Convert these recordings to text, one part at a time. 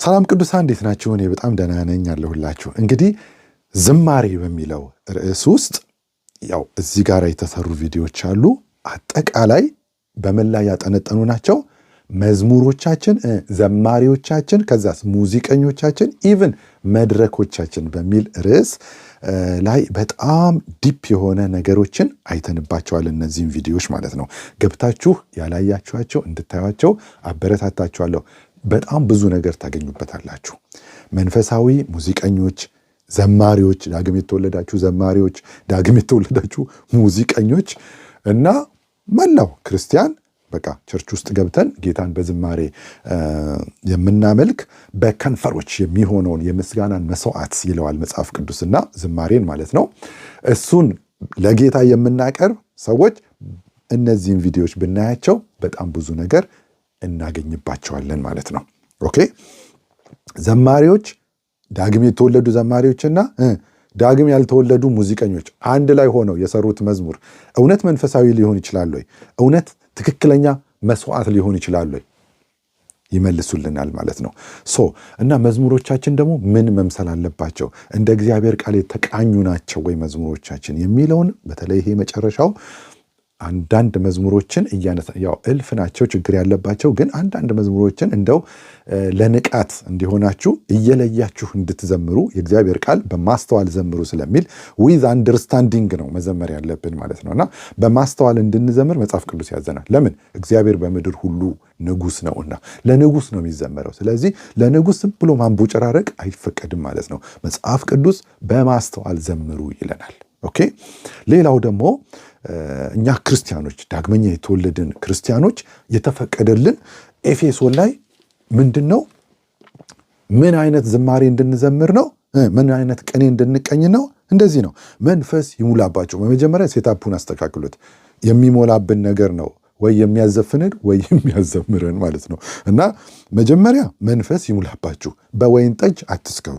ሰላም ቅዱሳን እንዴት ናችሁ? እኔ በጣም ደህና ነኝ ያለሁላችሁ። እንግዲህ ዝማሬ በሚለው ርዕስ ውስጥ ያው እዚህ ጋር የተሰሩ ቪዲዮዎች አሉ። አጠቃላይ በመላ ያጠነጠኑ ናቸው። መዝሙሮቻችን፣ ዘማሪዎቻችን፣ ከዛስ ሙዚቀኞቻችን፣ ኢቭን መድረኮቻችን በሚል ርዕስ ላይ በጣም ዲፕ የሆነ ነገሮችን አይተንባቸዋል። እነዚህን ቪዲዮዎች ማለት ነው። ገብታችሁ ያላያችኋቸው እንድታዩቸው አበረታታችኋለሁ። በጣም ብዙ ነገር ታገኙበታላችሁ። መንፈሳዊ ሙዚቀኞች፣ ዘማሪዎች፣ ዳግም የተወለዳችሁ ዘማሪዎች፣ ዳግም የተወለዳችሁ ሙዚቀኞች እና መላው ክርስቲያን በቃ ቸርች ውስጥ ገብተን ጌታን በዝማሬ የምናመልክ በከንፈሮች የሚሆነውን የምስጋናን መስዋዕት ይለዋል መጽሐፍ ቅዱስና ዝማሬን ማለት ነው። እሱን ለጌታ የምናቀርብ ሰዎች እነዚህን ቪዲዮዎች ብናያቸው በጣም ብዙ ነገር እናገኝባቸዋለን ማለት ነው። ኦኬ፣ ዘማሪዎች፣ ዳግም የተወለዱ ዘማሪዎችና ዳግም ያልተወለዱ ሙዚቀኞች አንድ ላይ ሆነው የሰሩት መዝሙር እውነት መንፈሳዊ ሊሆን ይችላል ወይ? እውነት ትክክለኛ መስዋዕት ሊሆን ይችላል ወይ? ይመልሱልናል ማለት ነው። እና መዝሙሮቻችን ደግሞ ምን መምሰል አለባቸው? እንደ እግዚአብሔር ቃል የተቃኙ ናቸው ወይ መዝሙሮቻችን የሚለውን በተለይ ይሄ መጨረሻው አንዳንድ መዝሙሮችን ያው እልፍ ናቸው ችግር ያለባቸው፣ ግን አንዳንድ መዝሙሮችን እንደው ለንቃት እንዲሆናችሁ እየለያችሁ እንድትዘምሩ የእግዚአብሔር ቃል በማስተዋል ዘምሩ ስለሚል ዊዝ አንደርስታንዲንግ ነው መዘመር ያለብን ማለት ነውና በማስተዋል እንድንዘምር መጽሐፍ ቅዱስ ያዘናል። ለምን? እግዚአብሔር በምድር ሁሉ ንጉስ ነውና ለንጉስ ነው የሚዘመረው። ስለዚህ ለንጉስ ዝም ብሎ ማንቦጨራረቅ አይፈቀድም ማለት ነው። መጽሐፍ ቅዱስ በማስተዋል ዘምሩ ይለናል። ኦኬ፣ ሌላው ደግሞ እኛ ክርስቲያኖች ዳግመኛ የተወለድን ክርስቲያኖች የተፈቀደልን ኤፌሶን ላይ ምንድነው? ምን አይነት ዝማሬ እንድንዘምር ነው? ምን አይነት ቅኔ እንድንቀኝ ነው? እንደዚህ ነው። መንፈስ ይሙላባቸው። በመጀመሪያ ሴታፑን አስተካክሉት። የሚሞላብን ነገር ነው ወይ የሚያዘፍንን ወይ የሚያዘምረን ማለት ነው። እና መጀመሪያ መንፈስ ይሙላባችሁ፣ በወይን ጠጅ አትስከሩ።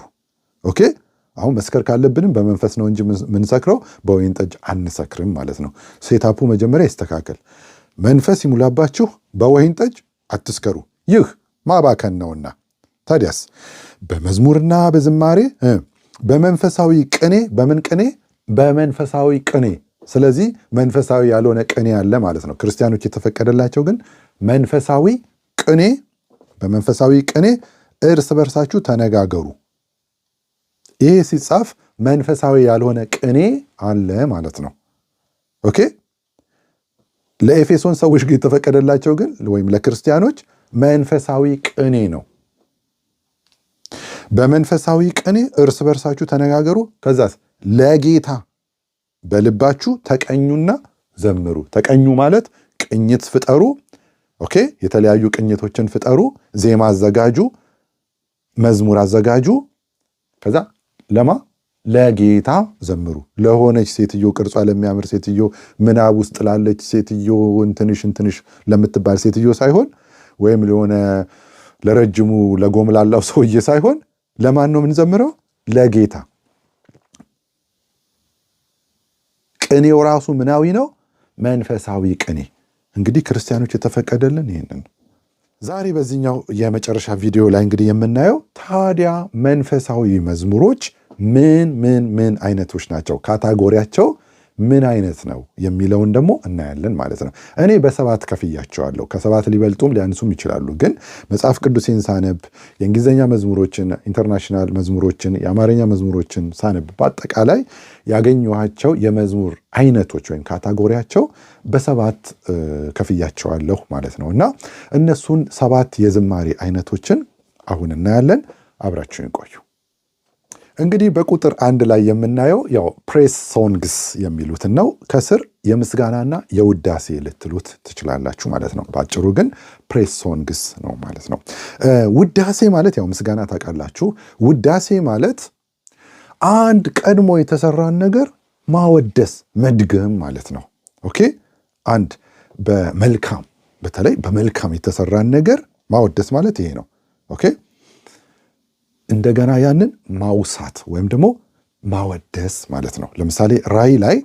ኦኬ፣ አሁን መስከር ካለብንም በመንፈስ ነው እንጂ ምንሰክረው በወይን ጠጅ አንሰክርም ማለት ነው። ሴታፑ መጀመሪያ ይስተካከል። መንፈስ ይሙላባችሁ፣ በወይን ጠጅ አትስከሩ፣ ይህ ማባከን ነውና። ታዲያስ በመዝሙርና በዝማሬ በመንፈሳዊ ቅኔ። በምን ቅኔ? በመንፈሳዊ ቅኔ። ስለዚህ መንፈሳዊ ያልሆነ ቅኔ አለ ማለት ነው። ክርስቲያኖች የተፈቀደላቸው ግን መንፈሳዊ ቅኔ። በመንፈሳዊ ቅኔ እርስ በርሳችሁ ተነጋገሩ። ይሄ ሲጻፍ መንፈሳዊ ያልሆነ ቅኔ አለ ማለት ነው። ኦኬ፣ ለኤፌሶን ሰዎች ግን የተፈቀደላቸው ግን ወይም ለክርስቲያኖች መንፈሳዊ ቅኔ ነው። በመንፈሳዊ ቅኔ እርስ በርሳችሁ ተነጋገሩ። ከዛስ ለጌታ በልባችሁ ተቀኙና ዘምሩ። ተቀኙ ማለት ቅኝት ፍጠሩ። ኦኬ፣ የተለያዩ ቅኝቶችን ፍጠሩ። ዜማ አዘጋጁ፣ መዝሙር አዘጋጁ። ከዛ ለጌታ ዘምሩ። ለሆነች ሴትዮ፣ ቅርጿ ለሚያምር ሴትዮ፣ ምናብ ውስጥ ላለች ሴትዮ፣ እንትንሽ ለምትባል ሴትዮ ሳይሆን፣ ወይም ለሆነ ለረጅሙ ለጎምላላው ሰውዬ ሳይሆን ለማን ነው የምንዘምረው? ለጌታ። ቅኔው ራሱ ምናዊ ነው? መንፈሳዊ ቅኔ። እንግዲህ ክርስቲያኖች የተፈቀደልን ይህንን። ዛሬ በዚህኛው የመጨረሻ ቪዲዮ ላይ እንግዲህ የምናየው ታዲያ መንፈሳዊ መዝሙሮች ምን አይነቶች ናቸው፣ ካታጎሪያቸው ምን አይነት ነው የሚለውን ደግሞ እናያለን ማለት ነው። እኔ በሰባት ከፍያቸዋለሁ። ከሰባት ሊበልጡም ሊያንሱም ይችላሉ። ግን መጽሐፍ ቅዱሴን ሳነብ የእንግሊዝኛ መዝሙሮችን፣ ኢንተርናሽናል መዝሙሮችን፣ የአማርኛ መዝሙሮችን ሳነብ በአጠቃላይ ያገኘኋቸው የመዝሙር አይነቶች ወይም ካታጎሪያቸው በሰባት ከፍያቸዋለሁ ማለት ነው። እና እነሱን ሰባት የዝማሬ አይነቶችን አሁን እናያለን። አብራችሁን ቆዩ። እንግዲህ በቁጥር 1 ላይ የምናየው ያው ፕሬስ ሶንግስ የሚሉትን ነው። ከስር የምስጋናና የውዳሴ ልትሉት ትችላላችሁ ማለት ነው። በአጭሩ ግን ፕሬስ ሶንግስ ነው ማለት ነው። ውዳሴ ማለት ያው ምስጋና ታውቃላችሁ። ውዳሴ ማለት አንድ ቀድሞ የተሰራን ነገር ማወደስ፣ መድገም ማለት ነው። ኦኬ፣ አንድ በመልካም በተለይ በመልካም የተሰራን ነገር ማወደስ ማለት ይሄ ነው። ኦኬ፣ እንደገና ያንን ማውሳት ወይም ደግሞ ማወደስ ማለት ነው። ለምሳሌ ራእይ ላይ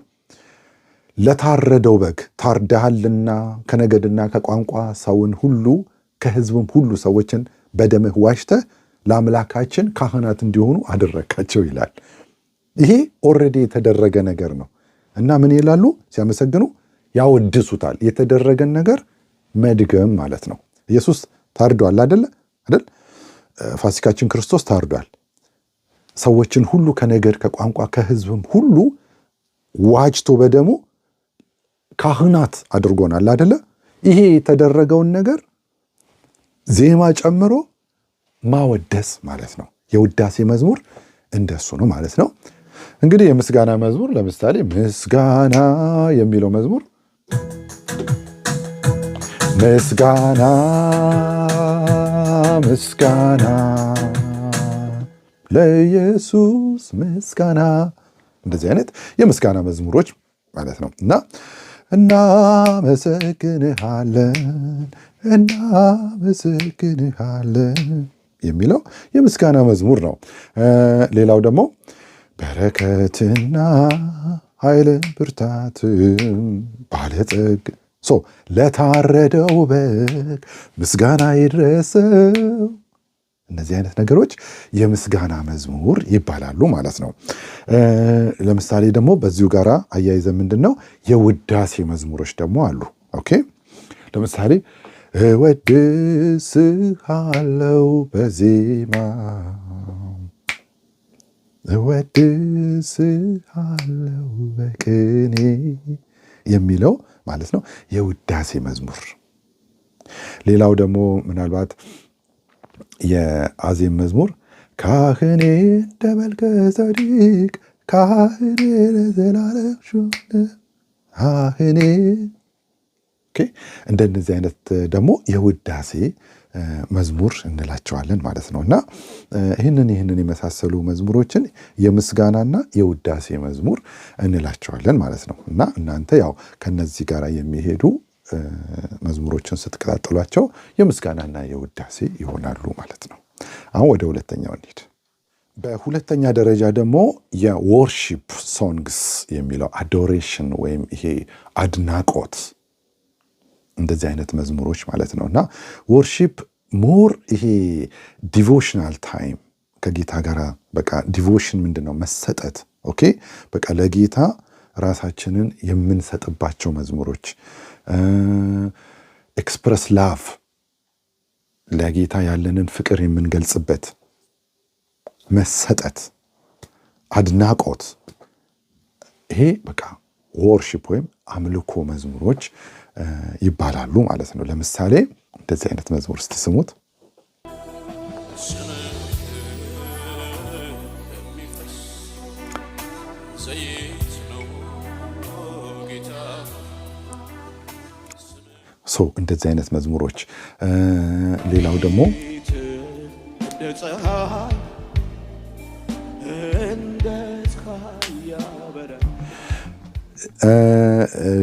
ለታረደው በግ ታርደሃልና ከነገድና ከቋንቋ ሰውን ሁሉ ከሕዝብም ሁሉ ሰዎችን በደምህ ዋሽተህ ለአምላካችን ካህናት እንዲሆኑ አደረካቸው ይላል። ይሄ ኦልሬዲ የተደረገ ነገር ነው እና ምን ይላሉ ሲያመሰግኑ? ያወድሱታል። የተደረገን ነገር መድገም ማለት ነው። ኢየሱስ ታርዷል አይደል? ፋሲካችን ክርስቶስ ታርዷል። ሰዎችን ሁሉ ከነገድ ከቋንቋ ከሕዝብም ሁሉ ዋጅቶ በደሙ ካህናት አድርጎናል አይደለ? ይሄ የተደረገውን ነገር ዜማ ጨምሮ ማወደስ ማለት ነው። የውዳሴ መዝሙር እንደሱ ነው ማለት ነው። እንግዲህ የምስጋና መዝሙር ለምሳሌ ምስጋና የሚለው መዝሙር ምስጋና ምስጋና ለኢየሱስ ምስጋና፣ እንደዚህ አይነት የምስጋና መዝሙሮች ማለት ነው እና እናመሰግንሃለን እናመሰግንሃለን የሚለው የምስጋና መዝሙር ነው። ሌላው ደግሞ በረከትና ኃይልን ብርታትም ባለጸግ ለታረደው በግ ምስጋና ይድረሰው። እነዚህ አይነት ነገሮች የምስጋና መዝሙር ይባላሉ ማለት ነው። ለምሳሌ ደግሞ በዚሁ ጋር አያይዘ ምንድነው የውዳሴ መዝሙሮች ደግሞ አሉ። ኦኬ ለምሳሌ እወድስሃለው በዜማ እወድስሃለው በቅኔ የሚለው ማለት ነው የውዳሴ መዝሙር። ሌላው ደግሞ ምናልባት የአዜም መዝሙር ካህኔ እንደ መልከ ጼዴቅ ካህኔ ለዘላለም ሹም ካህኔ። እንደነዚህ አይነት ደግሞ የውዳሴ መዝሙር እንላቸዋለን ማለት ነው እና ይህንን የመሳሰሉ መዝሙሮችን የምስጋናና የውዳሴ መዝሙር እንላቸዋለን ማለት ነው እና እናንተ ያው ከነዚህ ጋር የሚሄዱ መዝሙሮችን ስትቀጣጥሏቸው የምስጋናና የውዳሴ ይሆናሉ ማለት ነው። አሁን ወደ ሁለተኛው እንሂድ። በሁለተኛ ደረጃ ደግሞ የዎርሺፕ ሶንግስ የሚለው አዶሬሽን ወይም ይሄ አድናቆት፣ እንደዚህ አይነት መዝሙሮች ማለት ነው እና ዎርሺፕ ሞር ይሄ ዲቮሽናል ታይም ከጌታ ጋር በቃ ዲቮሽን ምንድነው? መሰጠት። ኦኬ በቃ ለጌታ ራሳችንን የምንሰጥባቸው መዝሙሮች ኤክስፕረስ ላቭ ለጌታ ያለንን ፍቅር የምንገልጽበት መሰጠት፣ አድናቆት፣ ይሄ በቃ ዎርሺፕ ወይም አምልኮ መዝሙሮች ይባላሉ ማለት ነው። ለምሳሌ እንደዚህ አይነት መዝሙር እስቲ ስሙት። እንደዚህ አይነት መዝሙሮች። ሌላው ደግሞ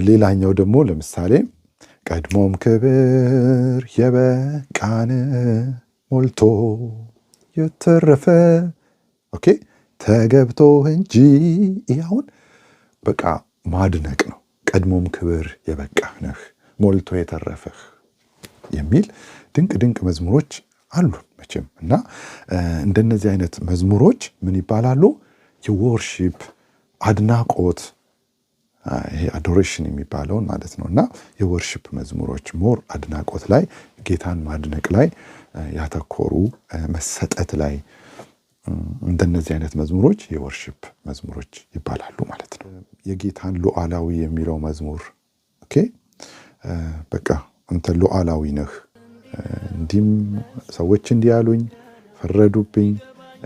ሌላኛው ደግሞ ለምሳሌ ቀድሞም ክብር የበቃን ሞልቶ የተረፈ ኦኬ ተገብቶ እንጂ ይሁን በቃ ማድነቅ ነው። ቀድሞም ክብር የበቃህ ነህ ሞልቶ የተረፈህ የሚል ድንቅ ድንቅ መዝሙሮች አሉ መቼም እና እንደነዚህ አይነት መዝሙሮች ምን ይባላሉ? የዎርሺፕ አድናቆት፣ ይሄ አዶሬሽን የሚባለውን ማለት ነው እና የዎርሺፕ መዝሙሮች ሞር አድናቆት ላይ ጌታን ማድነቅ ላይ ያተኮሩ መሰጠት ላይ እንደነዚህ አይነት መዝሙሮች የዎርሺፕ መዝሙሮች ይባላሉ ማለት ነው። የጌታን ሉዓላዊ የሚለው መዝሙር ኦኬ በቃ አንተ ሉዓላዊ ነህ፣ እንዲም ሰዎች እንዲህ ያሉኝ ፈረዱብኝ፣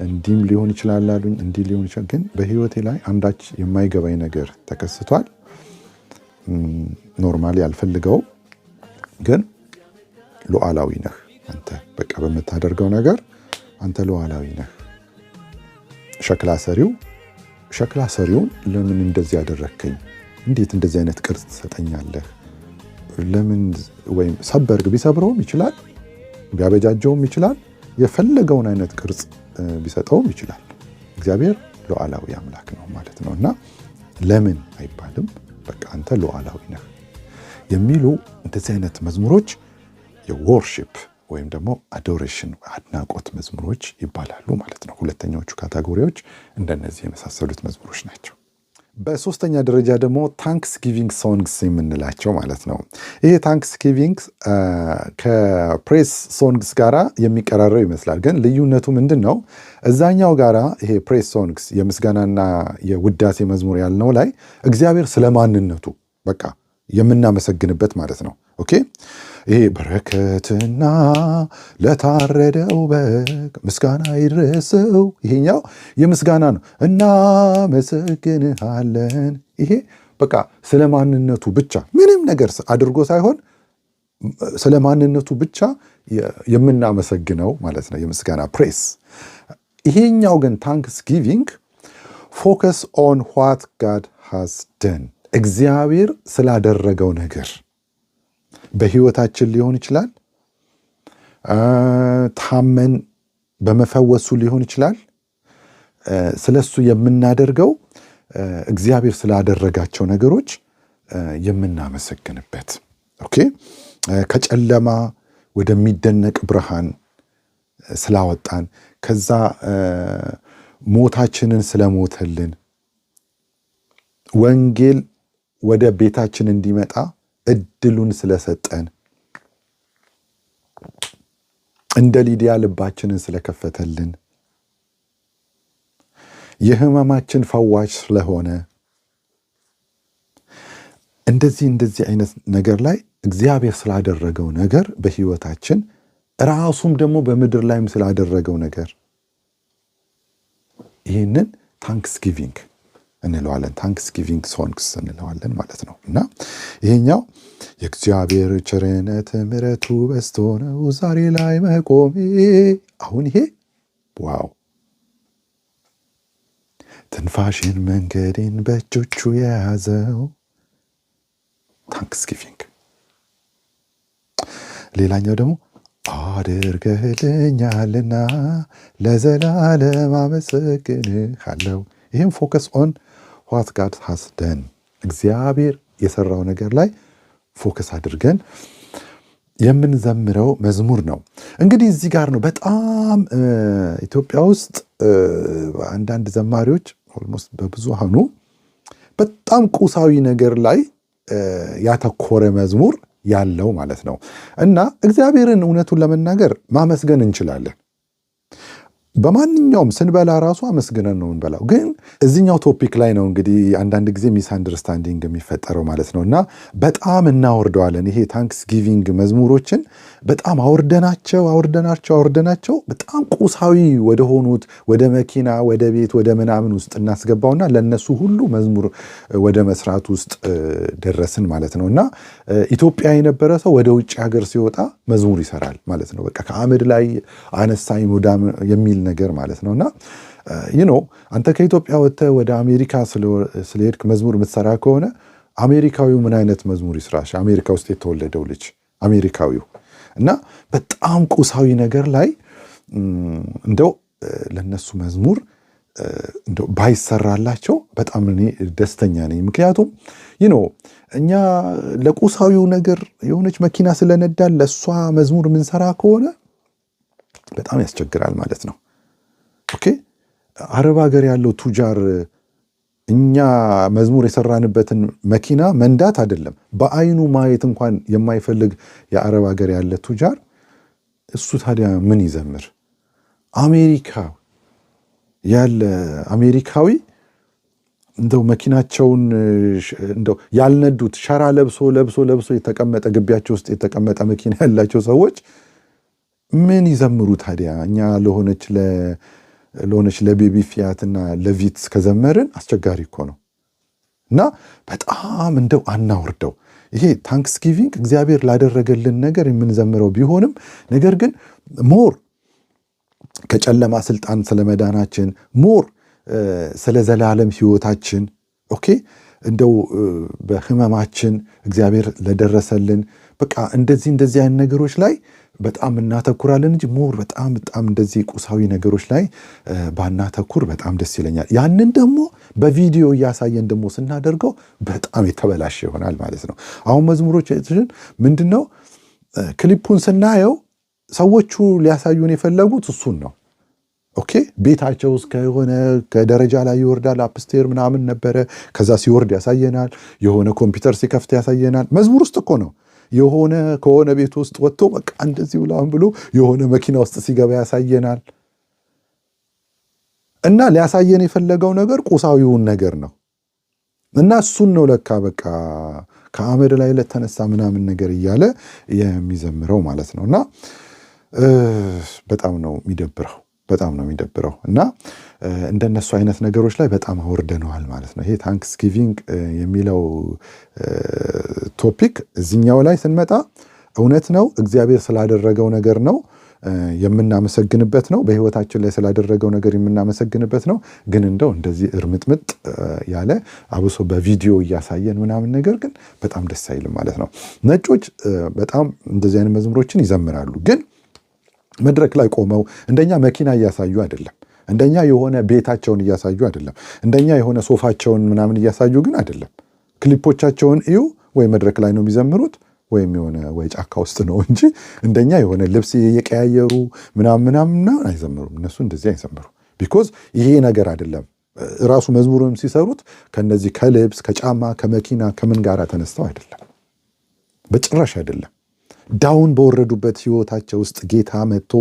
እንዲም ሊሆን ይችላል አሉኝ፣ እንዲህ ሊሆን ይችላል፣ ግን በህይወቴ ላይ አንዳች የማይገባኝ ነገር ተከስቷል። ኖርማሊ አልፈልገው፣ ግን ሉዓላዊ ነህ አንተ በቃ በምታደርገው ነገር አንተ ሉዓላዊ ነህ። ሸክላ ሰሪውን ለምን እንደዚህ ያደረከኝ? እንዴት እንደዚህ አይነት ቅርጽ ትሰጠኛለህ? ለምን? ወይም ቢሰብረውም ይችላል፣ ቢያበጃጀውም ይችላል፣ የፈለገውን አይነት ቅርጽ ቢሰጠውም ይችላል። እግዚአብሔር ሉዓላዊ አምላክ ነው ማለት ነው እና ለምን አይባልም። በቃ አንተ ሉዓላዊ ነህ የሚሉ እንደዚህ አይነት መዝሙሮች የዎርሺፕ ወይም ደግሞ አዶሬሽን አድናቆት መዝሙሮች ይባላሉ ማለት ነው። ሁለተኛዎቹ ካቴጎሪዎች እንደነዚህ የመሳሰሉት መዝሙሮች ናቸው። በሶስተኛ ደረጃ ደግሞ ታንክስ ጊቪንግ ሶንግስ የምንላቸው ማለት ነው። ይሄ ታንክስ ጊቪንግ ከፕሬስ ሶንግስ ጋራ የሚቀራረው ይመስላል። ግን ልዩነቱ ምንድን ነው? እዛኛው ጋራ ይሄ ፕሬስ ሶንግስ የምስጋናና የውዳሴ መዝሙር ያልነው ላይ እግዚአብሔር ስለ ማንነቱ በቃ የምናመሰግንበት ማለት ነው። ኦኬ ይሄ በረከትና ለታረደው በግ ምስጋና ይድረሰው፣ ይሄኛው የምስጋና ነው። እናመሰግንሃለን። ይሄ በቃ ስለ ማንነቱ ብቻ ምንም ነገር አድርጎ ሳይሆን ስለ ማንነቱ ብቻ የምናመሰግነው ማለት ነው፣ የምስጋና ፕሬስ። ይሄኛው ግን ታንክስ ጊቪንግ ፎከስ ኦን ዋት ጋድ ሃዝ ደን፣ እግዚአብሔር ስላደረገው ነገር በህይወታችን ሊሆን ይችላል፣ ታመን በመፈወሱ ሊሆን ይችላል። ስለሱ የምናደርገው እግዚአብሔር ስላደረጋቸው ነገሮች የምናመሰግንበት። ኦኬ ከጨለማ ወደሚደነቅ ብርሃን ስላወጣን፣ ከዛ ሞታችንን ስለሞተልን፣ ወንጌል ወደ ቤታችን እንዲመጣ እድሉን ስለሰጠን፣ እንደ ሊዲያ ልባችንን ስለከፈተልን፣ የህመማችን ፈዋሽ ስለሆነ፣ እንደዚህ አይነት ነገር ላይ እግዚአብሔር ስላደረገው ነገር በህይወታችን ራሱም ደግሞ በምድር ላይም ስላደረገው ነገር ይህንን ታንክስ ጊቪንግ እንለዋለን። ታንክስ ጊቪንግ ሶንግስ እንለዋለን ማለት ነው። እና ይሄኛው የእግዚአብሔር ቸርነት ምሕረቱ በዝቶ ነው ዛሬ ላይ መቆሜ። አሁን ይሄ ዋው! ትንፋሽን መንገዴን በእጆቹ የያዘው ታንክስ ጊቪንግ። ሌላኛው ደግሞ አድርገህልኛልና ለዘላለም አመሰግንሃለሁ። ይህም ፎከስ ኦን ዋት ጋድ ሃዝ ደን፣ እግዚአብሔር የሰራው ነገር ላይ ፎከስ አድርገን የምንዘምረው መዝሙር ነው። እንግዲህ እዚህ ጋር ነው በጣም ኢትዮጵያ ውስጥ አንዳንድ ዘማሪዎች ኦልሞስት በብዙሃኑ በጣም ቁሳዊ ነገር ላይ ያተኮረ መዝሙር ያለው ማለት ነው። እና እግዚአብሔርን እውነቱን ለመናገር ማመስገን እንችላለን። በማንኛውም ስንበላ ራሱ አመስግነን ነው እንበላው። ግን እዚህኛው ቶፒክ ላይ ነው እንግዲህ አንዳንድ ጊዜ ሚስ አንደርስታንዲንግ የሚፈጠረው ማለት ነው። እና በጣም እናወርደዋለን። ይሄ ታንክስ ጊቪንግ መዝሙሮችን በጣም አውርደናቸው በጣም ቁሳዊ ወደሆኑት ወደ መኪና፣ ወደ ቤት፣ ወደ ምናምን ውስጥ እናስገባውና ለነሱ ሁሉ መዝሙር ወደ መስራት ውስጥ ደረስን ማለት ነው። እና ኢትዮጵያ የነበረ ሰው ወደ ውጭ ሀገር ሲወጣ መዝሙር ይሰራል ማለት ነው። በቃ ከአመድ ላይ አነሳኝ ወዳም የሚል ነገር ማለት ነውና አንተ ከኢትዮጵያ ወጥተህ ወደ አሜሪካ ስለሄድክ መዝሙር የምትሰራ ከሆነ አሜሪካዊው ምን አይነት መዝሙር ይስራሽ? አሜሪካ ውስጥ የተወለደው ልጅ አሜሪካዊው። እና በጣም ቁሳዊ ነገር ላይ እንደው ለነሱ መዝሙር እንደው ባይሰራላቸው በጣም እኔ ደስተኛ ነኝ። ምክንያቱም እኛ ለቁሳዊው ነገር የሆነች መኪና ስለነዳን ለሷ መዝሙር ምንሰራ ከሆነ በጣም ያስቸግራል ማለት ነው። ኦኬ አረብ ሀገር ያለው ቱጃር እኛ መዝሙር የሰራንበትን መኪና መንዳት አይደለም በአይኑ ማየት እንኳን የማይፈልግ የአረብ ሀገር ያለ ቱጃር እሱ ታዲያ ምን ይዘምር? አሜሪካ ያለ አሜሪካዊ እንደው መኪናቸውን እንደው ያልነዱት ሸራ ለብሶ የተቀመጠ ግቢያቸው ውስጥ የተቀመጠ መኪና ያላቸው ሰዎች ምን ይዘምሩ ታዲያ? እኛ ለሆነች ለቤቢ ፊያትና ለቪትስ ከዘመርን አስቸጋሪ እኮ ነው። እና በጣም እንደው አናወርደው። ይሄ ታንክስ ጊቪንግ እግዚአብሔር ላደረገልን ነገር የምንዘምረው ቢሆንም ነገር ግን ሞር ከጨለማ ስልጣን ስለመዳናችን፣ ሞር ስለ ዘላለም ህይወታችን፣ ኦኬ እንደው በህመማችን እግዚአብሔር ለደረሰልን በቃ እንደዚህ አይነት ነገሮች ላይ በጣም እናተኩራለን እንጂ ሞር በጣም እንደዚህ ቁሳዊ ነገሮች ላይ ባናተኩር በጣም ደስ ይለኛል። ያንን ደግሞ በቪዲዮ እያሳየን ደግሞ ስናደርገው በጣም የተበላሸ ይሆናል ማለት ነው። አሁን መዝሙሮች ምንድነው ክሊፑን ስናየው ሰዎቹ ሊያሳዩን የፈለጉት እሱን ነው። ኦኬ ቤታቸው ውስጥ ከሆነ ከደረጃ ላይ ይወርዳል፣ አፕስቴር ምናምን ነበረ። ከዛ ሲወርድ ያሳየናል፣ የሆነ ኮምፒውተር ሲከፍት ያሳየናል። መዝሙር ውስጥ እኮ ነው። የሆነ ከሆነ ቤት ውስጥ ወጥቶ በቃ እንደዚህ ብሎ የሆነ መኪና ውስጥ ሲገባ ያሳየናል። እና ሊያሳየን የፈለገው ነገር ቁሳዊውን ነገር ነው። እና እሱን ነው ለካ በቃ ከአመድ ላይ ለተነሳ ምናምን ነገር እያለ የሚዘምረው ማለት ነው። እና በጣም ነው የሚደብረው። እና እንደነሱ አይነት ነገሮች ላይ በጣም አወርደነዋል ማለት ነው። ይሄ ታንክስጊቪንግ የሚለው ቶፒክ እዚህኛው ላይ ስንመጣ እውነት ነው እግዚአብሔር ስላደረገው ነገር ነው የምናመሰግንበት ነው። በህይወታችን ላይ ስላደረገው ነገር የምናመሰግንበት ነው። ግን እንደው እንደዚህ እርምጥምጥ ያለ አብሶ በቪዲዮ እያሳየን ምናምን ነገር ግን በጣም ደስ አይልም ማለት ነው። ነጮች በጣም እንደዚህ አይነት መዝሙሮችን ይዘምራሉ። ግን መድረክ ላይ ቆመው እንደኛ መኪና እያሳዩ አይደለም። እንደኛ የሆነ ቤታቸውን እያሳዩ አይደለም። እንደኛ የሆነ ሶፋቸውን ምናምን እያሳዩ ግን አይደለም። ክሊፖቻቸውን እዩ ወይ መድረክ ላይ ነው የሚዘምሩት ወይም የሆነ ወይ ጫካ ውስጥ ነው እንጂ እንደኛ የሆነ ልብስ እየቀያየሩ ምናምን አይዘምሩም። እነሱ እንደዚህ አይዘምሩ። ቢኮዝ ይሄ ነገር አይደለም። ራሱ መዝሙሩም ሲሰሩት ከነዚህ ከልብስ ከጫማ ከመኪና ከምን ጋር ተነስተው አይደለም፣ በጭራሽ አይደለም። ዳውን በወረዱበት ህይወታቸው ውስጥ ጌታ መጥቶ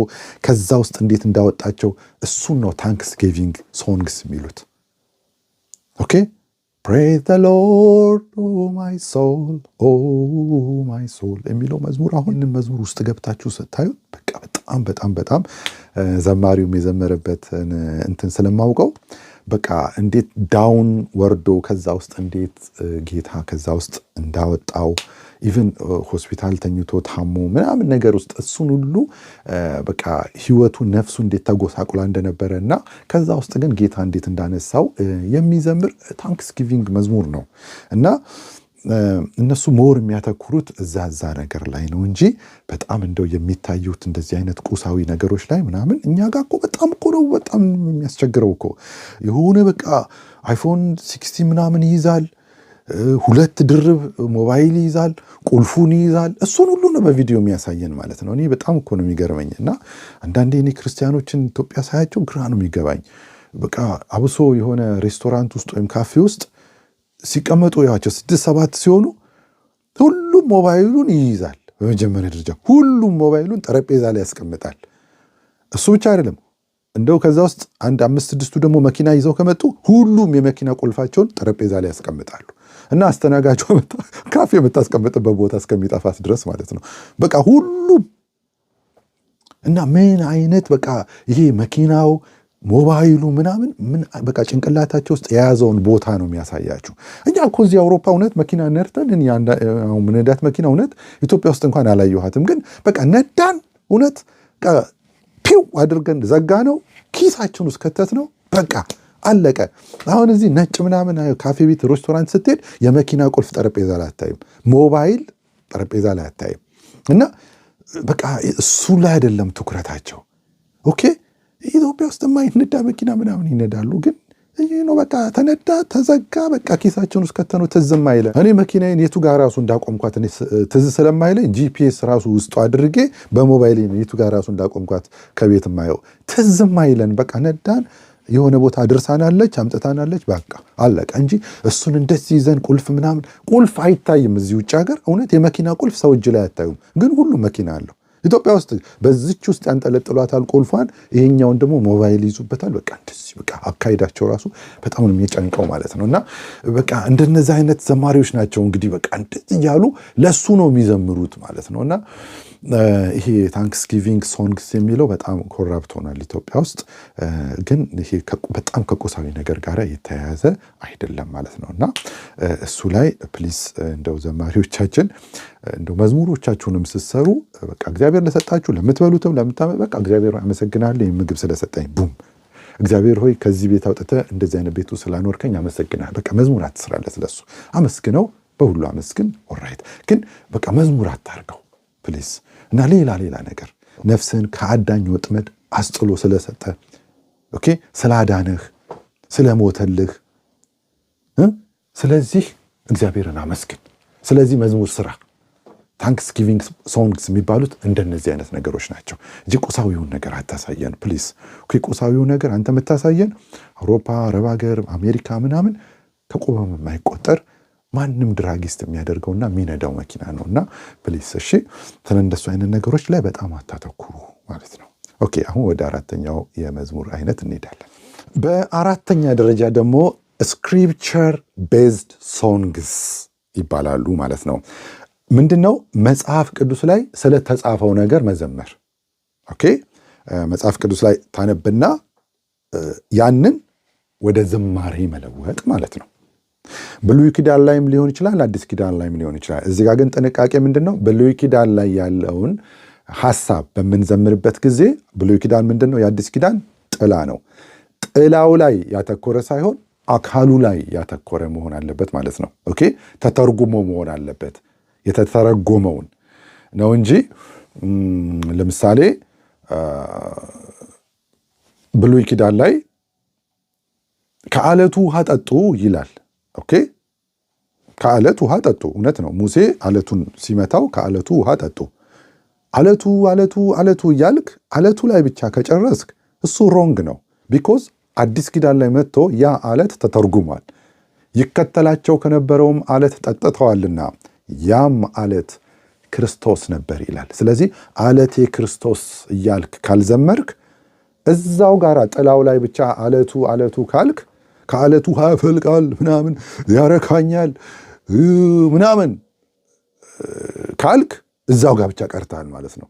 ከዛ ውስጥ እንዴት እንዳወጣቸው እሱን ነው ታንክስጊቪንግ ሶንግስ የሚሉት። ኦኬ Praise the Lord, oh my soul የሚለው መዝሙር አሁን መዝሙር ውስጥ ገብታችሁ ስታዩት በቃ በጣም ዘማሪውም የዘመረበት እንትን ስለማውቀው በቃ እንዴት ዳውን ወርዶ ከዛ ውስጥ እንዴት ጌታ ከዛ ውስጥ እንዳወጣው ኢቭን ሆስፒታል ተኝቶ ታሞ ምናምን ነገር ውስጥ እሱን ሁሉ በቃ ህይወቱ ነፍሱ እንዴት ተጎሳቁላ እንደነበረና ከዛ ውስጥ ግን ጌታ እንዴት እንዳነሳው የሚዘምር ታንክስጊቪንግ መዝሙር ነው። እና እነሱ ሞር የሚያተኩሩት እዛ ነገር ላይ ነው እንጂ በጣም እንደው የሚታዩት እንደዚህ አይነት ቁሳዊ ነገሮች ላይ ምናምን እኛ ጋር እኮ በጣም የሚያስቸግረው እኮ የሆነ በቃ አይፎን 60 ምናምን ይይዛል፣ 2 ድርብ ሞባይል ይይዛል፣ ቁልፉን ይይዛል። እሱን ሁሉ ነው በቪዲዮ የሚያሳየን ማለት ነው። እኔ በጣም እኮ ነው የሚገርመኝ። እና አንዳንዴ እኔ ክርስቲያኖችን ኢትዮጵያ ሳያቸው ግራ ነው የሚገባኝ። በቃ አብሶ የሆነ ሬስቶራንት ውስጥ ወይም ካፌ ውስጥ ሲቀመጡ ያቸው 6-7 ሲሆኑ ሁሉም ሞባይሉን ይይዛል። በመጀመሪያ ደረጃ ሁሉም ሞባይሉን ጠረጴዛ ላይ ያስቀምጣል። እሱ ብቻ አይደለም፣ እንደው ከዛ ውስጥ 5-6ቱ ደግሞ መኪና ይዘው ከመጡ ሁሉም የመኪና ቁልፋቸውን ጠረጴዛ ላይ ያስቀምጣሉ። እና አስተናጋጇ ካፌ የምታስቀምጥበት ቦታ እስከሚጠፋት ድረስ ማለት ነው። በቃ ሁሉም እና ምን አይነት በቃ ይሄ መኪናው ሞባይሉ ምናምን በቃ ጭንቅላታቸው ውስጥ የያዘውን ቦታ ነው የሚያሳያችሁ። እኛ እኮ እዚህ አውሮፓ እውነት መኪና ነድተን ነዳት መኪና እውነት ኢትዮጵያ ውስጥ እንኳን አላየኋትም። ግን በቃ ነዳን እውነት ፒው አድርገን ዘጋ ነው ኪሳችን ውስጥ ከተት ነው በቃ አለቀ። አሁን እዚህ ነጭ ምናምን ካፌ ቤት ሬስቶራንት ስትሄድ የመኪና ቁልፍ ጠረጴዛ ላይ አታይም፣ ሞባይል ጠረጴዛ ላይ አታይም። እና በቃ እሱ ላይ አይደለም ትኩረታቸው። ኦኬ ኢትዮጵያ ውስጥ የማይነዳ መኪና ምናምን ይነዳሉ። ግን ይሄ ነው በቃ ተነዳ ተዘጋ በቃ ኪሳችን ውስጥ ከተነው ትዝም አይለን። እኔ መኪናዬን የቱ ጋር ራሱ እንዳቆምኳት እኔ ትዝ ስለማይለኝ ጂፒኤስ ራሱ ውስጡ አድርጌ በሞባይል የቱ ጋር ራሱ እንዳቆምኳት ከቤት ማየው ትዝም አይለን። በቃ ነዳን የሆነ ቦታ አድርሳናለች አምጥታናለች በቃ አለቀ እንጂ እሱን እንደዚህ ይዘን ቁልፍ ምናምን ቁልፍ አይታይም። እዚህ ውጭ ሀገር እውነት የመኪና ቁልፍ ሰው እጅ ላይ አታዩም። ግን ሁሉ መኪና አለው። ኢትዮጵያ ውስጥ በዚች ውስጥ ያንጠለጥሏታል ቁልፏን፣ ይሄኛውን ደግሞ ሞባይል ይዙበታል። በቃ እንደዚህ በቃ አካሄዳቸው ራሱ በጣም ነው የሚጨንቀው ማለት ነው። እና በቃ እንደነዚህ አይነት ዘማሪዎች ናቸው እንግዲህ በቃ እንደዚህ እያሉ ለሱ ነው የሚዘምሩት ማለት ነው። እና ይሄ ታንክስጊቪንግ ሶንግስ የሚለው በጣም ኮራፕት ሆኗል ኢትዮጵያ ውስጥ። ግን ይሄ በጣም ከቁሳዊ ነገር ጋር የተያያዘ አይደለም ማለት ነው። እና እሱ ላይ ፕሊስ እንደው ዘማሪዎቻችን እንደው መዝሙሮቻችሁንም ስትሰሩ በቃ እግዚአብሔር ለሰጣችሁ ለምትበሉትም በቃ እግዚአብሔር አመሰግናለሁ ምግብ ስለሰጠኝ ቡም እግዚአብሔር ሆይ ከዚህ ቤት አውጥተህ እንደዚህ አይነት ቤቱ ስላኖርከኝ አመሰግናለሁ። በቃ መዝሙር አትስራለት፣ ለሱ አመስግነው፣ በሁሉ አመስግን። ኦልራይት ግን በቃ መዝሙር አታርገው ፕሊስ። እና ሌላ ነገር ነፍስህን ከአዳኝ ወጥመድ አስጥሎ ስለሰጠ ኦኬ ስላዳነህ ስለሞተልህ ስለዚህ እግዚአብሔርን አመስግን። ስለዚህ መዝሙር ስራ ታንክስጊቪንግ ሶንግስ የሚባሉት እንደነዚህ አይነት ነገሮች ናቸው እንጂ ቁሳዊውን ነገር አታሳየን ፕሊዝ። ቁሳዊው ነገር አንተ የምታሳየን አውሮፓ፣ አረብ ሀገር፣ አሜሪካ ምናምን ከቆመም የማይቆጠር ማንም ድራጊስት የሚያደርገውና የሚነዳው መኪና ነውና ፕሊዝ እሺ፣ ስለእንደሱ አይነት ነገሮች ላይ በጣም አታተኩሩ ማለት ነው። ኦኬ፣ አሁን ወደ አራተኛው የመዝሙር አይነት እንሄዳለን። በአራተኛ ደረጃ ደግሞ ስክሪፕቸር ቤዝድ ሶንግስ ይባላሉ ማለት ነው። ምንድነው? መጽሐፍ ቅዱስ ላይ ስለተጻፈው ነገር መዘመር። ኦኬ፣ መጽሐፍ ቅዱስ ላይ ታነብና ያንን ወደ ዝማሬ መለወጥ ማለት ነው። ብሉይ ኪዳን ላይም ሊሆን ይችላል፣ አዲስ ኪዳን ላይም ሊሆን ይችላል። እዚህ ጋር ግን ጥንቃቄ ምንድነው? ብሉይ ኪዳን ላይ ያለውን ሐሳብ በምንዘምርበት ጊዜ ብሉይ ኪዳን ምንድነው? የአዲስ ኪዳን ጥላ ነው። ጥላው ላይ ያተኮረ ሳይሆን አካሉ ላይ ያተኮረ መሆን አለበት ማለት ነው። ኦኬ፣ ተተርጉሞ መሆን አለበት። የተተረጎመውን ነው እንጂ ለምሳሌ ብሉይ ኪዳን ላይ ከአለቱ ውሃ ጠጡ ይላል። ኦኬ፣ ከአለት ውሃ ጠጡ። እውነት ነው። ሙሴ አለቱን ሲመታው ከአለቱ ውሃ ጠጡ። አለቱ አለቱ አለቱ እያልክ አለቱ ላይ ብቻ ከጨረስክ እሱ ሮንግ ነው። ቢኮዝ አዲስ ኪዳን ላይ መጥቶ ያ አለት ተተርጉሟል። ይከተላቸው ከነበረውም አለት ጠጥተዋልና ያም አለት ክርስቶስ ነበር ይላል። ስለዚህ አለቴ ክርስቶስ እያልክ ካልዘመርክ እዛው ጋር ጥላው ላይ ብቻ አለቱ አለቱ ካልክ ከአለቱ ውሃ ያፈልቃል ምናምን ያረካኛል ምናምን ካልክ እዛው ጋር ብቻ ቀርታል ማለት ነው።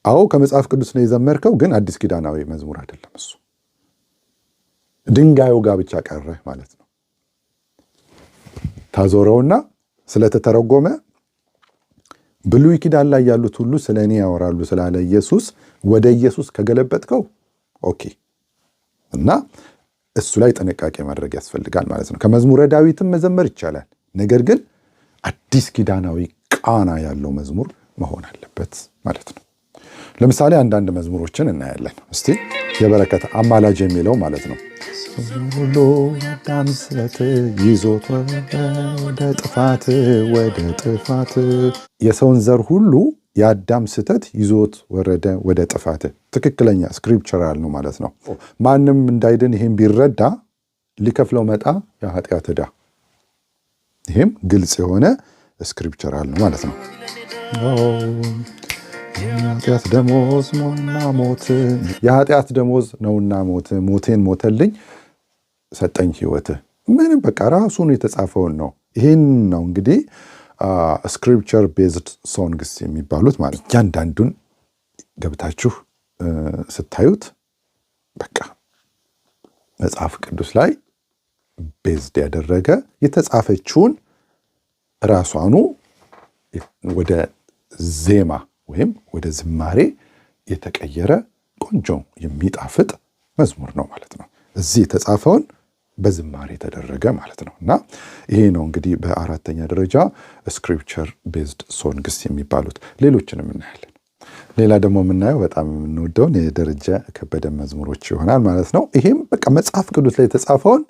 አዎ ከመጽሐፍ ቅዱስ ነው የዘመርከው፣ ግን አዲስ ኪዳናዊ መዝሙር አይደለም እሱ። ድንጋዩ ጋር ብቻ ቀረህ ማለት ነው። ታዞረውና ስለተተረጎመ ብሉይ ኪዳን ላይ ያሉት ሁሉ ስለኔ ያወራሉ ስላለ ኢየሱስ ወደ ኢየሱስ ከገለበጥከው ኦኬ፣ እና እሱ ላይ ጥንቃቄ ማድረግ ያስፈልጋል ማለት ነው። ከመዝሙረ ዳዊትም መዘመር ይቻላል፣ ነገር ግን አዲስ ኪዳናዊ ቃና ያለው መዝሙር መሆን አለበት ማለት ነው። ለምሳሌ አንዳንድ መዝሙሮችን እናያለን። እስቲ የበረከት አማላጅ የሚለው ማለት ነው። ሁሉ አዳም ስህተት ይዞት ወደ ጥፋት የሰውን ዘር ሁሉ የአዳም ስህተት ይዞት ወረደ ወደ ጥፋት። ትክክለኛ ስክሪፕቸራል ነው ማለት ነው። ማንም እንዳይድን ይሄን ቢረዳ ሊከፍለው መጣ የኃጢአት ዕዳ። ይሄም ግልጽ የሆነ ስክሪፕቸራል ነው ማለት ነው። የኃጢአት ደሞዝ ነውና ሞት፣ የኃጢአት ደሞዝ ነውና ሞት፣ ሞቴን ሞተልኝ ሰጠኝ ሕይወት። ምንም በቃ ራሱን የተጻፈውን ነው። ይሄን ነው እንግዲህ ስክሪፕቸር ቤዝድ ሶንግስ የሚባሉት ማለት። እያንዳንዱን ገብታችሁ ስታዩት በቃ መጽሐፍ ቅዱስ ላይ ቤዝድ ያደረገ የተጻፈችውን ራሷኑ ወደ ዜማ ወይም ወደ ዝማሬ የተቀየረ ቆንጆ የሚጣፍጥ መዝሙር ነው ማለት ነው። እዚህ የተጻፈውን በዝማሬ ተደረገ ማለት ነው። እና ይሄ ነው እንግዲህ በአራተኛ ደረጃ ስክሪፕቸር ቤዝድ ሶንግስ የሚባሉት። ሌሎችንም እናያለን። ሌላ ደግሞ የምናየው በጣም የምንወደውን የደረጀ ከበደ መዝሙሮች ይሆናል ማለት ነው። ይሄም በቃ መጽሐፍ ቅዱስ ላይ የተጻፈውን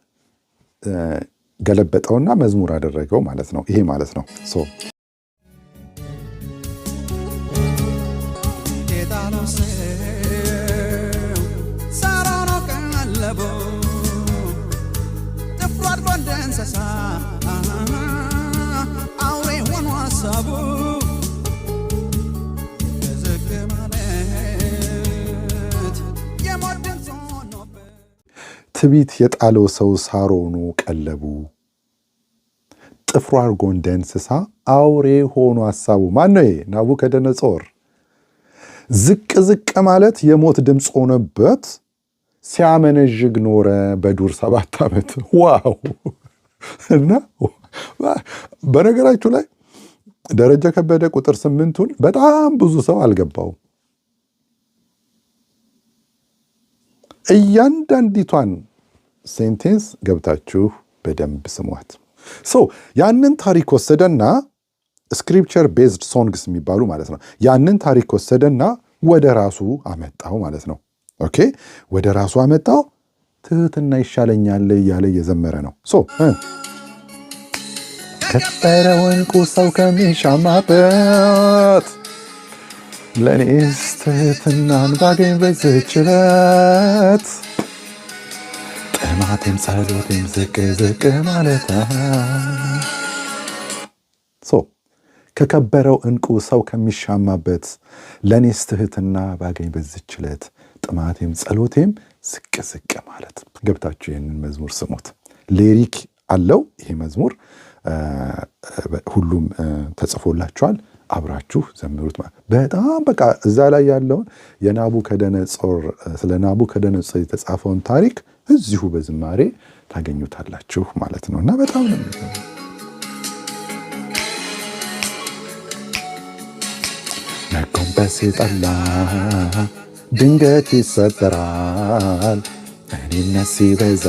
ገለበጠውና መዝሙር አደረገው ማለት ነው። ይሄ ማለት ነው ትቢት የጣለው ሰው ሳሮኑ ቀለቡ፣ ጥፍሩ አድርጎ እንደ እንስሳ አውሬ ሆኖ ሐሳቡ። ማነው? ናቡከደነጾር። ዝቅ ዝቅ ማለት የሞት ድምፅ ሆነበት ሲያመነዥግ ኖረ በዱር 7 ዓመት። ዋው! እና በነገራችሁ ላይ ደረጀ ከበደ ቁጥር 8ን በጣም ብዙ ሰው አልገባውም። እያንዳንዲቷን ሴንቴንስ ገብታችሁ በደንብ ስሟት። ያንን ታሪክ ወሰደና ስክሪፕቸር ቤዝድ ሶንግስ የሚባሉ ማለት ነው። ያንን ታሪክ ወሰደና ወደ ራሱ አመጣው ማለት ነው። ኦኬ፣ ወደ ራሱ አመጣው። ትህትና ይሻለኛል እያለ እየዘመረ ነው። ከበረው ዕንቁ ሰው ከሚሻማበት ለእኔስ ትሕትናን ባገኝ በዚህች ዕለት ጥማቴም ጸሎቴም ዝቅ ዝቅ ማለት ከከበረው ዕንቁ ሰው ከሚሻማበት ለእኔስ ትሕትና ባገኝ በዚህች ዕለት ጥማቴም ጸሎቴም ዝቅ ዝቅ ማለት። ገብታችሁ ይህንን መዝሙር ስሙት። ሌሪክ አለው ይሄ መዝሙር፣ ሁሉም ተጽፎላችኋል። አብራችሁ ዘምሩት። በጣም በቃ እዛ ላይ ያለውን የናቡከደነጾር ስለ ናቡከደነጾር የተጻፈውን ታሪክ እዚሁ በዝማሬ ታገኙታላችሁ ማለት ነው እና በጣም ነው መጎንበስ የጠላ ድንገት ይሰበራል፣ እኔነት ሲበዛ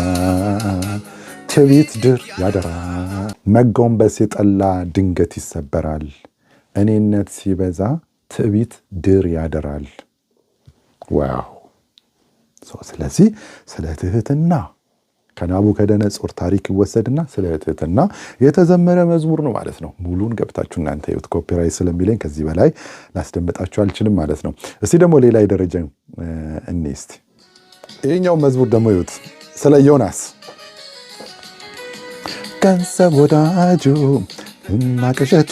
ትዕቢት ድር ያደራል። መጎንበስ የጠላ ድንገት ይሰበራል፣ እኔነት ሲበዛ ትዕቢት ድር ያደራል። ዋው! ስለዚህ ስለ ትሕትና ከናቡከደነጾር ታሪክ ይወሰድና ስለ ትሕትና የተዘመረ መዝሙር ነው ማለት ነው። ሙሉን ገብታችሁ እናንተ ይሁት፣ ኮፒራይት ስለሚለኝ ከዚህ በላይ ላስደምጣችሁ አልችልም ማለት ነው። እስቲ ደግሞ ሌላ ደረጃ እንስቲ። ይሄኛው መዝሙር ደግሞ ይሁት ስለ ዮናስ። ገንዘብ ወዳጁ እና ቅዠቱ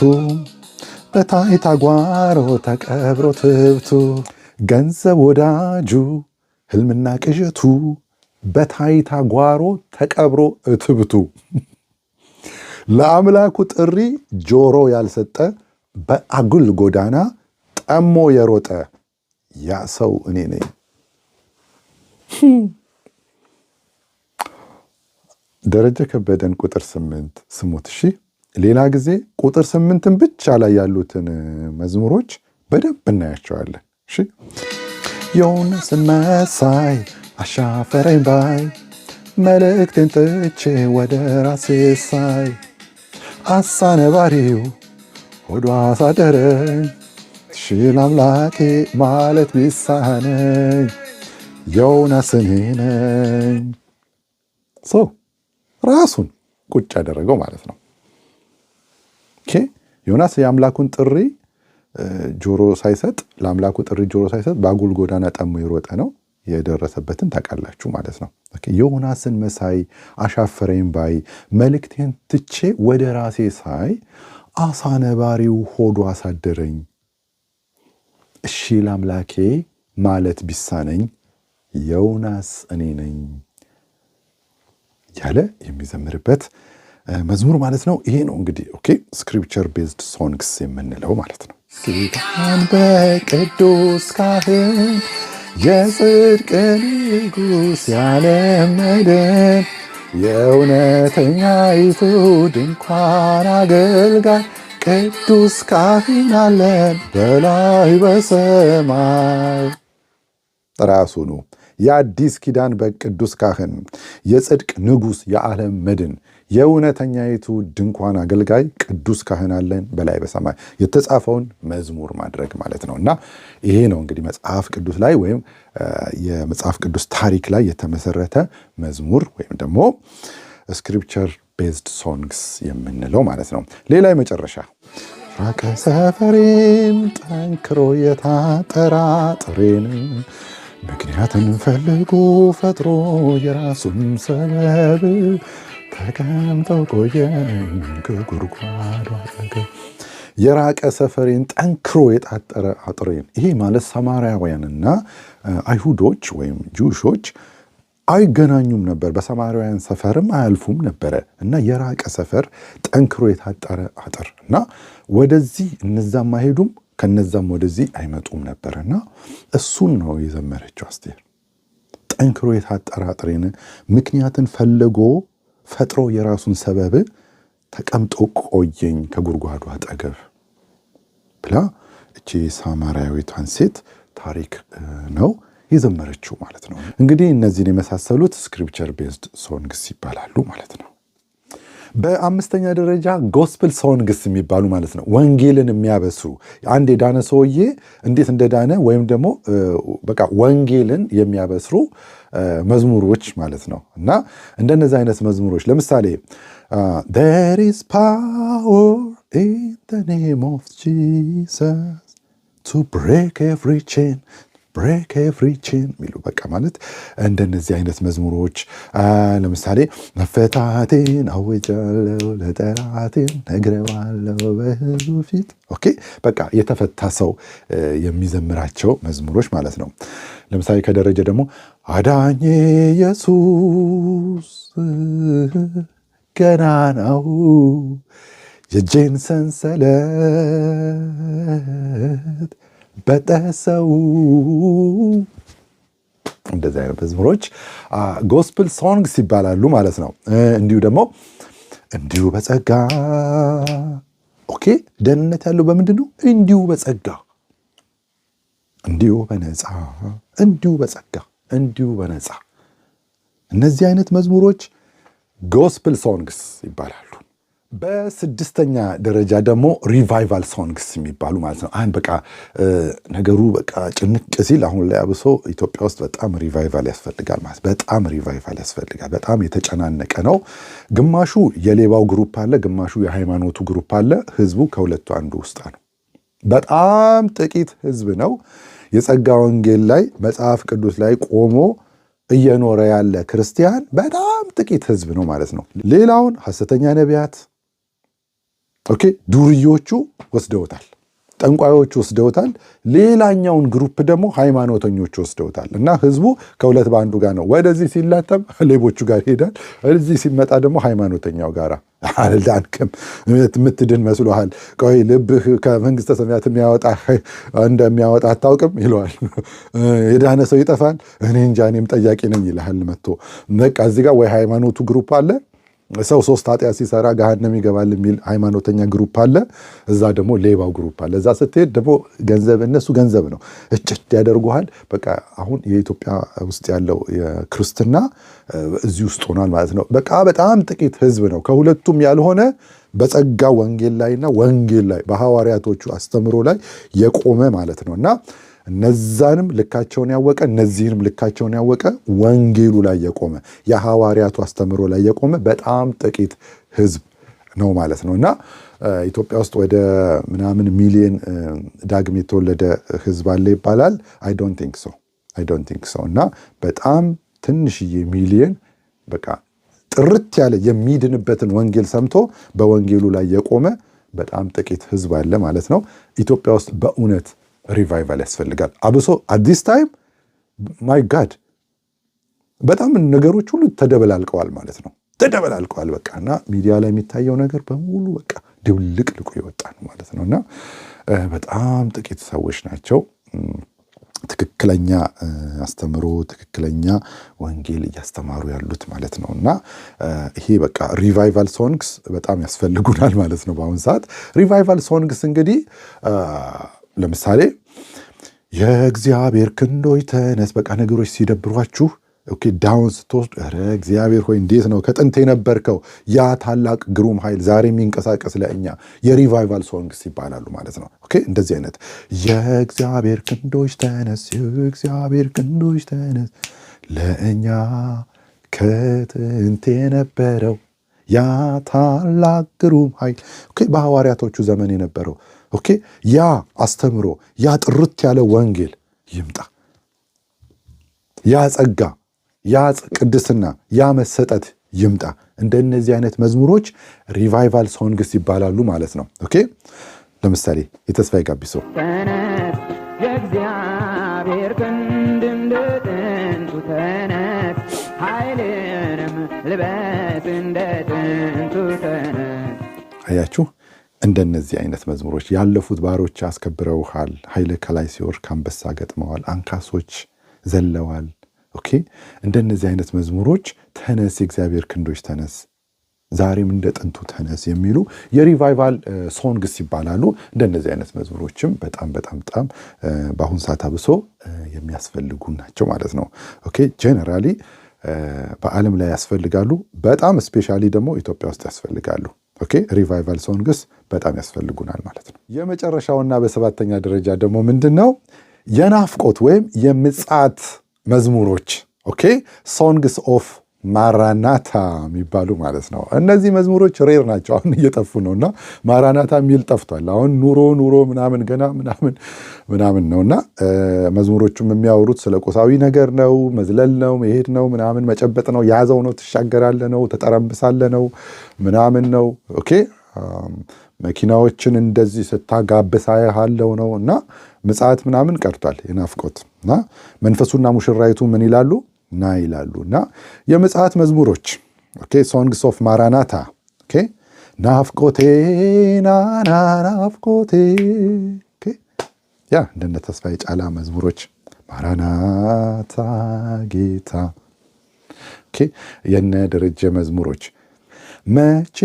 በታይታ ጓሮ ተቀብሮ ትብቱ። ገንዘብ ወዳጁ ህልምና ቅዠቱ በታይታ ጓሮ ተቀብሮ እትብቱ። ለአምላኩ ጥሪ ጆሮ ያልሰጠ በአጉል ጎዳና ጠሞ የሮጠ ያ ሰው እኔ ነኝ። ደረጀ ከበደን ቁጥር 8 ስሙት እሺ። ሌላ ጊዜ ቁጥር 8ን ብቻ ላይ ያሉትን መዝሙሮች በደንብ እናያቸዋለን እሺ። ዮናስን መሳይ አሻፈረኝ ባይ መልእክቴን ጥቼ ወደ ራሴ ሳይ አሳ ነባሪው ሆዷ አሳደረኝ ሽል አምላኬ ማለት ቢሳነኝ ዮናስ እኔ ነኝ። ራሱን ቁጭ ያደረገው ማለት ነው። ዮናስ የአምላኩን ጥሪ ጆሮ ሳይሰጥ ለአምላኩ ጥሪ ጆሮ ሳይሰጥ በአጉል ጎዳና ጠሞ የሮጠ ነው። የደረሰበትን ታውቃላችሁ ማለት ነው። ዮናስን መሳይ አሻፈረኝ ባይ መልእክቴን ትቼ ወደ ራሴ ሳይ አሳ ነባሪው ሆዱ አሳደረኝ እሺ ለአምላኬ ማለት ቢሳነኝ ዮናስ እኔ ነኝ ያለ የሚዘምርበት መዝሙር ማለት ነው። ይሄ ነው እንግዲህ ስክሪፕቸር ቤዝድ ሶንግስ የምንለው ማለት ነው። ጌታን በቅዱስ ካህን የጽድቅ ንጉሥ ያለመደን የእውነተኛይቱ ድንኳን አገልጋይ ቅዱስ ካህን አለን በላይ በሰማይ። ራሱ ነው የአዲስ ኪዳን በቅዱስ ካህን የጽድቅ ንጉሥ የዓለም መድን የእውነተኛይቱ ድንኳን አገልጋይ ቅዱስ ካህን አለን በላይ በሰማይ የተጻፈውን መዝሙር ማድረግ ማለት ነው። እና ይሄ ነው እንግዲህ መጽሐፍ ቅዱስ ላይ ወይም የመጽሐፍ ቅዱስ ታሪክ ላይ የተመሰረተ መዝሙር ወይም ደግሞ ስክሪፕቸር ቤዝድ ሶንግስ የምንለው ማለት ነው። ሌላ የመጨረሻ ራቀ ሰፈሬም ጠንክሮ የታጠራጥሬን ምክንያትን ፈልጎ ፈጥሮ የራሱን ሰበብ ተቀምጠው ቆየኝ ከጉድጓዱ አጠገብ። የራቀ ሰፈሬን ጠንክሮ የታጠረ አጥሬን። ይሄ ማለት ሰማርያውያንና አይሁዶች ወይም ጁሾች አይገናኙም ነበር። በሰማርያውያን ሰፈርም አያልፉም ነበረ እና የራቀ ሰፈር ጠንክሮ የታጠረ አጥር እና ወደዚህ እነዛም አይሄዱም ከነዛም ወደዚህ አይመጡም ነበርና እሱን ነው የዘመረችው አስቴር። ጠንክሮ የታጠረ አጥሬን ምክንያትን ፈልጎ ፈጥሮ የራሱን ሰበብ ተቀምጦ ቆየኝ ከጉድጓዱ አጠገብ ብላ እቺ ሳማርያዊቷን ሴት ታሪክ ነው የዘመረችው ማለት ነው። እንግዲህ እነዚህን የመሳሰሉት ስክሪፕቸር ቤዝድ ሶንግስ ይባላሉ ማለት ነው። በአምስተኛ ደረጃ ጎስፕል ሶንግስ የሚባሉ ማለት ነው። ወንጌልን የሚያበስሩ አንድ የዳነ ሰውዬ እንዴት እንደዳነ ወይም ደግሞ በቃ ወንጌልን የሚያበስሩ መዝሙሮች ማለት ነው። እና እንደነዚህ አይነት መዝሙሮች ለምሳሌ there is power in the name of Jesus to break every chain ሚሉ በቃ ማለት እንደነዚህ አይነት መዝሙሮች ለምሳሌ መፈታቴን አውጃለሁ ለጠላቴን ነግረዋለሁ በሕዝቡ ፊት ኦኬ በቃ የተፈታ ሰው የሚዘምራቸው መዝሙሮች ማለት ነው። ለምሳሌ ከደረጃ ደግሞ አዳኜ ኢየሱስ ገናናው የእጄን ሰንሰለት በጠሰው እንደዚህ አይነት መዝሙሮች ጎስፕል ሶንግስ ይባላሉ ማለት ነው። እንዲሁ ደግሞ እንዲሁ በጸጋ ኦኬ ደህንነት ያለው በምንድን ነው? እንዲሁ በጸጋ እንዲሁ በነፃ እንዲሁ በጸጋ እንዲሁ በነፃ እነዚህ አይነት መዝሙሮች ጎስፕል ሶንግስ ይባላሉ። በስድስተኛ ደረጃ ደግሞ ሪቫይቫል ሶንግስ የሚባሉ ማለት ነው። አንድ በቃ ነገሩ በቃ ጭንቅ ሲል አሁን ላይ አብሶ ኢትዮጵያ ውስጥ በጣም ሪቫይቫል ያስፈልጋል ማለት በጣም ሪቫይቫል ያስፈልጋል። በጣም የተጨናነቀ ነው። ግማሹ የሌባው ግሩፕ አለ፣ ግማሹ የሃይማኖቱ ግሩፕ አለ። ህዝቡ ከሁለቱ አንዱ ውስጥ ነው። በጣም ጥቂት ህዝብ ነው የጸጋ ወንጌል ላይ መጽሐፍ ቅዱስ ላይ ቆሞ እየኖረ ያለ ክርስቲያን በጣም ጥቂት ህዝብ ነው ማለት ነው። ሌላውን ሐሰተኛ ነቢያት ኦኬ ዱርዮቹ ወስደውታል፣ ጠንቋዮቹ ወስደውታል። ሌላኛውን ግሩፕ ደግሞ ሃይማኖተኞቹ ወስደውታል። እና ህዝቡ ከሁለት በአንዱ ጋር ነው። ወደዚህ ሲላተም ሌቦቹ ጋር ይሄዳል፣ እዚህ ሲመጣ ደግሞ ሃይማኖተኛው ጋር አልዳንክም የምትድን መስሎሃል? ቆይ ልብህ ከመንግስተ ሰማያት እንደሚያወጣ አታውቅም ይለዋል። የዳነ ሰው ይጠፋል፣ እኔ እንጃ እኔም ጠያቂ ነኝ ይልሃል መጥቶ። በቃ እዚህ ጋር ወይ ሃይማኖቱ ግሩፕ አለ፣ ሰው 3 ኃጢአት ሲሰራ ገሃነም ይገባል የሚል ሃይማኖተኛ ግሩፕ አለ። እዛ ደግሞ ሌባው ግሩፕ አለ። እዛ ስትሄድ ደግሞ ገንዘብ እነሱ ገንዘብ ነው እጭት ያደርጉሃል። በቃ አሁን የኢትዮጵያ ውስጥ ያለው የክርስትና እዚህ ውስጥ ሆኗል ማለት ነው። በቃ በጣም ጥቂት ህዝብ ነው ከሁለቱም ያልሆነ በጸጋ ወንጌል ላይና ወንጌል ላይ በሐዋርያቶቹ አስተምሮ ላይ የቆመ ማለት ነው። እና እነዛንም ልካቸውን ያወቀ እነዚህንም ልካቸውን ያወቀ ወንጌሉ ላይ የቆመ የሐዋርያቱ አስተምሮ ላይ የቆመ በጣም ጥቂት ህዝብ ነው ማለት ነው። እና ኢትዮጵያ ውስጥ ወደ ምናምን ሚሊዮን ዳግም የተወለደ ህዝብ አለ ይባላል። አይ ዶንት ቲንክ ሶ እና በጣም ትንሽዬ ሚሊዮን በቃ ጥርት ያለ የሚድንበትን ወንጌል ሰምቶ በወንጌሉ ላይ የቆመ በጣም ጥቂት ህዝብ አለ ማለት ነው። ኢትዮጵያ ውስጥ በእውነት ሪቫይቫል ያስፈልጋል። አብሶ አዲስ ታይም ማይ ጋድ በጣም ነገሮች ሁሉ ተደበላልቀዋል ማለት ነው። ተደበላልቀዋል በቃ እና ሚዲያ ላይ የሚታየው ነገር በሙሉ በቃ ድብልቅ ልቆ ይወጣ ነው ማለት ነው። እና በጣም ጥቂት ሰዎች ናቸው ትክክለኛ አስተምሮ ትክክለኛ ወንጌል እያስተማሩ ያሉት ማለት ነው። እና ይሄ በቃ ሪቫይቫል ሶንግስ በጣም ያስፈልጉናል ማለት ነው። በአሁን ሰዓት ሪቫይቫል ሶንግስ እንግዲህ ለምሳሌ የእግዚአብሔር ክንዶች ተነስ፣ በቃ ነገሮች ሲደብሯችሁ ኦኬ ዳውን ስትወስዱ ኧረ እግዚአብሔር ሆይ እንዴት ነው ከጥንት የነበርከው ያ ታላቅ ግሩም ኃይል ዛሬ የሚንቀሳቀስ ለእኛ የሪቫይቫል ሶንግስ ይባላሉ ማለት ነው። ኦኬ እንደዚህ አይነት የእግዚአብሔር ክንዶች ተነስ፣ የእግዚአብሔር ክንዶች ተነስ ለእኛ ከጥንት የነበረው ያ ታላቅ ግሩም ኃይል ኦኬ በሐዋርያቶቹ ዘመን የነበረው ኦኬ ያ አስተምሮ ያ ጥርት ያለ ወንጌል ይምጣ። ያ ጸጋ ያ ቅድስና ያ መሰጠት ይምጣ። እንደነዚህ አይነት መዝሙሮች ሪቫይቫል ሶንግስ ይባላሉ ማለት ነው። ኦኬ ለምሳሌ የተስፋዬ ጋቢሶ ተነስ የእግዚአብሔር ክንድ እንደ ጥንቱ ተነስ፣ ኃይልንም ልበስ እንደ ጥንቱ ተነስ። አያችሁ እንደነዚህ አይነት መዝሙሮች ያለፉት ባሮች አስከብረውሃል፣ ኃይል ከላይ ሲወርድ ከአንበሳ ገጥመዋል፣ አንካሶች ዘለዋል። ኦኬ እንደነዚህ አይነት መዝሙሮች ተነስ የእግዚአብሔር ክንዶች ተነስ፣ ዛሬም እንደ ጥንቱ ተነስ የሚሉ የሪቫይቫል ሶንግስ ይባላሉ። እንደነዚህ አይነት መዝሙሮችም በጣም በአሁን ሰዓት አብሶ የሚያስፈልጉ ናቸው ማለት ነው። ኦኬ ጄነራሊ በዓለም ላይ ያስፈልጋሉ። በጣም ስፔሻሊ ደግሞ ኢትዮጵያ ውስጥ ያስፈልጋሉ። ኦኬ ሪቫይቫል ሶንግስ በጣም ያስፈልጉናል ማለት ነው። የመጨረሻውና በሰባተኛ ደረጃ ደግሞ ምንድን ነው? የናፍቆት ወይም የምጽአት መዝሙሮች ኦኬ ሶንግስ ኦፍ ማራናታ የሚባሉ ማለት ነው። እነዚህ መዝሙሮች ሬር ናቸው፣ አሁን እየጠፉ ነውና ማራናታ የሚል ጠፍቷል። አሁን ኑሮ ምናምን ገና ምናምን ነውና መዝሙሮቹም የሚያወሩት ስለ ቁሳዊ ነገር ነው፣ መዝለል ነው፣ መሄድ ነው፣ ምናምን መጨበጥ ነው፣ ያዘው ነው፣ ትሻገራለ ነው፣ ተጠረምብሳለ ነው ምናምን ነው። ኦኬ መኪናዎችን እንደዚህ ስታጋብሳ ያለው ነው እና ምጽአት ምናምን ቀርቷል። የናፍቆት እና መንፈሱና ሙሽራይቱ ምን ይላሉ? ና ይላሉ። እና የምጽአት መዝሙሮች ኦኬ ሶንግስ ኦፍ ማራናታ ኦኬ ናፍቆቴ ናፍቆቴ ኦኬ ያ እንደነ ተስፋዬ ጫላ መዝሙሮች ማራናታ ጌታ ኦኬ የነ ደረጀ መዝሙሮች መቼ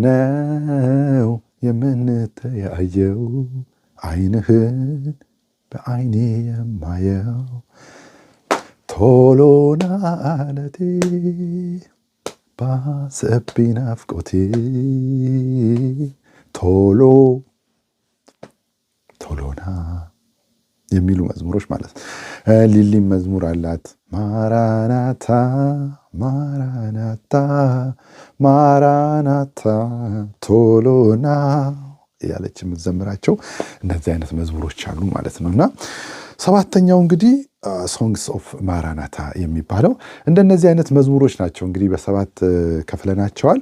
ነው የምንተያየው ዓይንህን በዓይኔ የማየው ቶሎና አለቴ ባሰብኝ ናፍቆቴ ቶሎና የሚሉ መዝሙሮች ማለት ነው። ሊሊም መዝሙር አላት። ማራናታ ማራናታ ማራናታ ቶሎና እያለች የምትዘምራቸው እነዚህ አይነት መዝሙሮች አሉ ማለት ነው። እና ሰባተኛው እንግዲህ ሶንግስ ኦፍ ማራናታ የሚባለው እንደነዚህ አይነት መዝሙሮች ናቸው። እንግዲህ በሰባት ከፍለናቸዋል።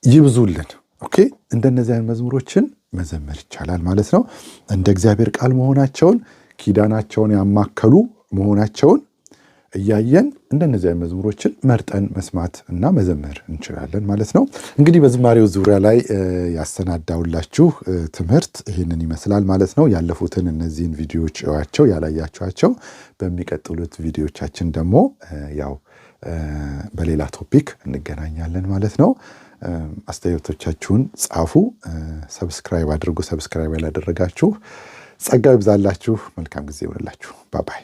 ይብዙልን ኦኬ እንደነዚህ አይነት መዝሙሮችን መዘመር ይቻላል ማለት ነው። እንደ እግዚአብሔር ቃል መሆናቸውን ኪዳናቸውን ያማከሉ መሆናቸውን እያየን እንደነዚህ አይነት መዝሙሮችን መርጠን መስማት እና መዘመር እንችላለን ማለት ነው። እንግዲህ በዝማሬው ዙሪያ ላይ ያሰናዳውላችሁ ትምህርት ይህንን ይመስላል ማለት ነው። ያለፉትን እነዚህን ቪዲዮዎች እዩዋቸው፣ ያላያችኋቸው በሚቀጥሉት ቪዲዮቻችን ደግሞ ያው በሌላ ቶፒክ እንገናኛለን ማለት ነው። አስተያየቶቻችሁን ጻፉ፣ ሰብስክራይብ አድርጉ። ሰብስክራይብ ያላደረጋችሁ ጸጋ ይብዛላችሁ። መልካም ጊዜ ይሁንላችሁ። ባባይ